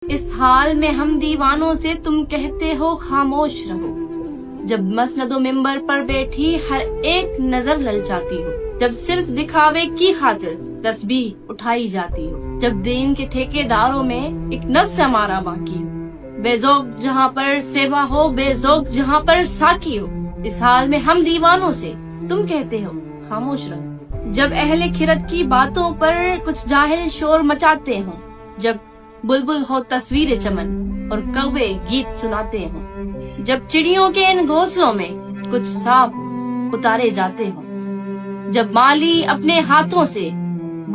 اس حال میں ہم دیوانوں سے تم کہتے ہو خاموش رہو، جب مسند و ممبر پر بیٹھی ہر ایک نظر للچاتی ہو، جب صرف دکھاوے کی خاطر تسبیح اٹھائی جاتی ہو، جب دین کے ٹھیکے داروں میں ایک نفس ہمارا باقی ہو، بے ذوق جہاں پر سیوا ہو، بے ذوق جہاں پر ساکی ہو، اس حال میں ہم دیوانوں سے تم کہتے ہو خاموش رہو، جب اہل کھرت کی باتوں پر کچھ جاہل شور مچاتے ہوں، جب بلبل ہو تصویر چمن اور کوے گیت سناتے ہوں، جب چڑیوں کے ان گھونسلوں میں کچھ سانپ اتارے جاتے ہوں، جب مالی اپنے ہاتھوں سے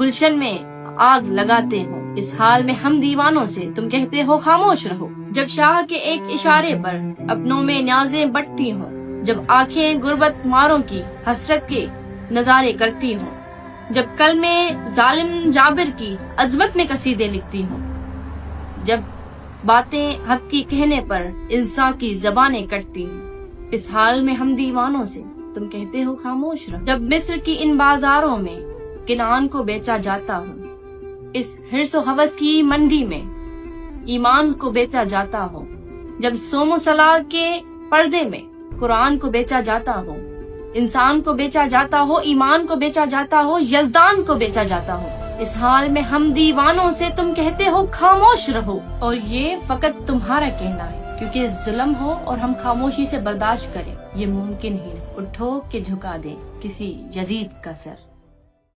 گلشن میں آگ لگاتے ہوں، اس حال میں ہم دیوانوں سے تم کہتے ہو خاموش رہو، جب شاہ کے ایک اشارے پر اپنوں میں نیازیں بٹتی ہوں، جب آنکھیں غربت ماروں کی حسرت کے نظارے کرتی ہوں، جب کلمے ظالم جابر کی عظمت میں قصیدے لکھتی ہوں، جب باتیں حق کی کہنے پر انسان کی زبانیں کٹتی ہیں، اس حال میں ہم دیوانوں سے تم کہتے ہو خاموش رہو، جب مصر کی ان بازاروں میں کنعان کو بیچا جاتا ہوں، اس حرص و ہوس کی منڈی میں ایمان کو بیچا جاتا ہو، جب صوم و صلاح کے پردے میں قرآن کو بیچا جاتا ہو، انسان کو بیچا جاتا ہو، ایمان کو بیچا جاتا ہو، یزدان کو بیچا جاتا ہو، اس حال میں ہم دیوانوں سے تم کہتے ہو خاموش رہو، اور یہ فقط تمہارا کہنا ہے، کیونکہ ظلم ہو اور ہم خاموشی سے برداشت کریں یہ ممکن ہی نہیں، اٹھو کہ جھکا دیں کسی یزید کا سر۔